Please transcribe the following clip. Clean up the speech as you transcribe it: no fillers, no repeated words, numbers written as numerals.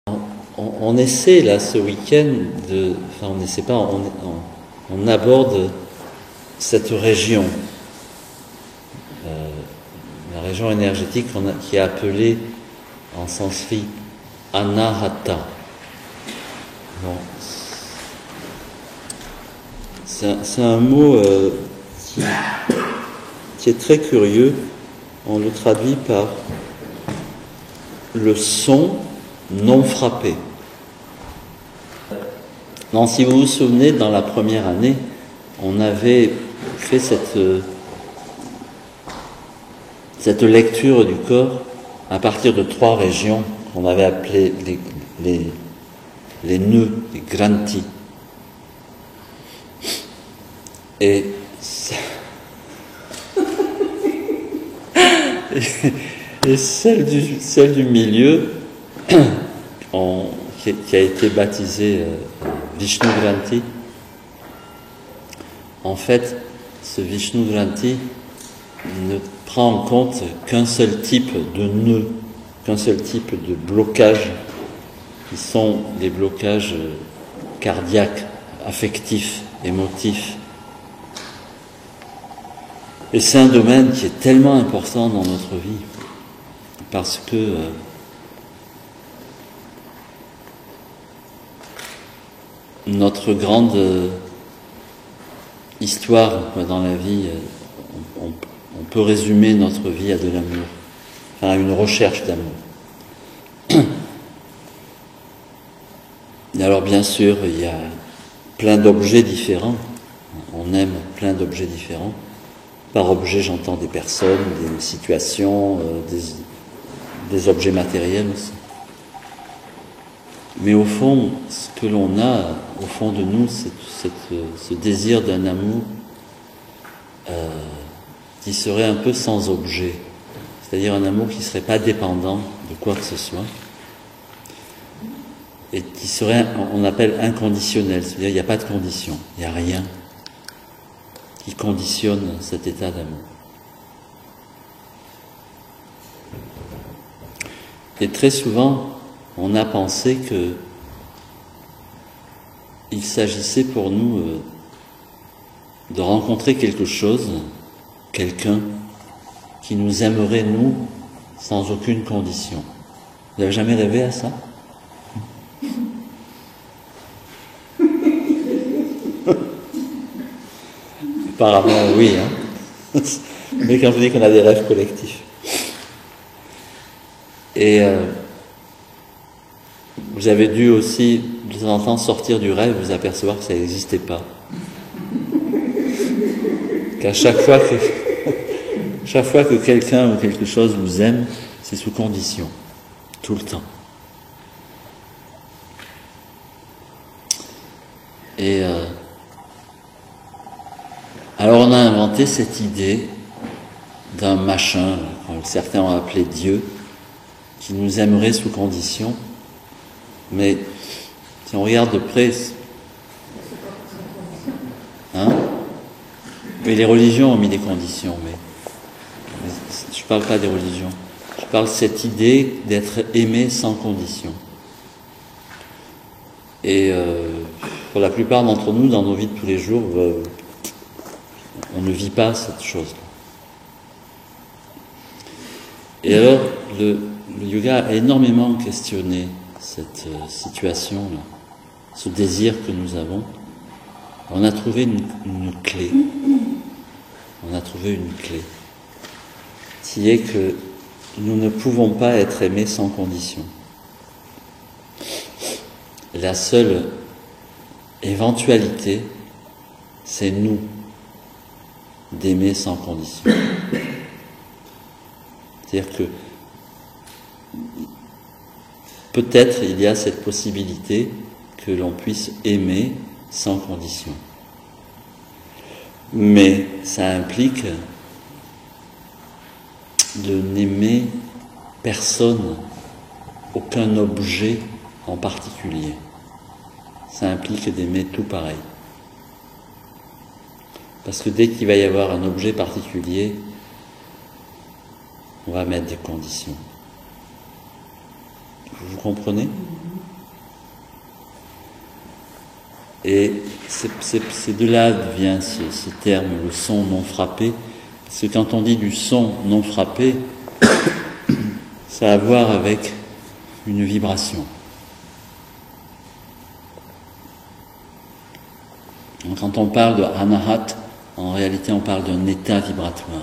On essaie là ce week-end enfin on essaie pas, on aborde cette région, la région énergétique qui est appelée en sanskrit Anahata. Bon. C'est un mot qui est très curieux. On le traduit par le son non frappé. Donc, si vous vous souvenez, dans la première année, on avait fait cette lecture du corps à partir de 3 régions qu'on avait appelées les nœuds, les granthis. Et celle du milieu, qui a été baptisée Vishnu Granthi, en fait, ce Vishnu Granthi ne prend en compte qu'un seul type de nœud, qu'un seul type de blocage, qui sont des blocages cardiaques, affectifs, émotifs. Et c'est un domaine qui est tellement important dans notre vie, parce que notre grande histoire dans la vie, on peut résumer notre vie à de l'amour, enfin à une recherche d'amour. Et alors bien sûr, il y a plein d'objets différents, on aime plein d'objets différents. Par objet, j'entends des personnes, des situations, des objets matériels aussi. Mais au fond, ce que l'on a, au fond de nous, c'est ce désir d'un amour qui serait un peu sans objet. C'est-à-dire un amour qui ne serait pas dépendant de quoi que ce soit. Et qui serait, on appelle inconditionnel. C'est-à-dire qu'il n'y a pas de condition, il n'y a rien qui conditionne cet état d'amour. Et très souvent, on a pensé que il s'agissait pour nous de rencontrer quelque chose, quelqu'un qui nous aimerait, nous, sans aucune condition. Vous n'avez jamais rêvé à ça ? Apparemment, oui. Hein. Mais quand je dis qu'on a des rêves collectifs. Et vous avez dû aussi, de temps en temps, sortir du rêve, vous apercevoir que ça n'existait pas. Qu'à chaque fois que quelqu'un ou quelque chose vous aime, c'est sous condition. Tout le temps. Et alors on a inventé cette idée d'un machin, que certains ont appelé Dieu, qui nous aimerait sous condition, mais si on regarde de près, hein, et les religions ont mis des conditions, mais je ne parle pas des religions, je parle de cette idée d'être aimé sans condition. Et pour la plupart d'entre nous, dans nos vies de tous les jours, on ne vit pas cette chose. Et alors, le yoga a énormément questionné cette situation-là, ce désir que nous avons. On a trouvé une clé. On a trouvé une clé, qui est que nous ne pouvons pas être aimés sans condition. La seule éventualité, c'est nous d'aimer sans condition. C'est-à-dire que peut-être il y a cette possibilité que l'on puisse aimer sans condition. Mais ça implique de n'aimer personne, aucun objet en particulier. Ça implique d'aimer tout pareil. Parce que dès qu'il va y avoir un objet particulier, on va mettre des conditions. Vous comprenez ? Et c'est de là vient ce terme, le son non frappé. Parce que quand on dit du son non frappé, ça a à voir avec une vibration. Donc, quand on parle de anahat, en réalité on parle d'un état vibratoire.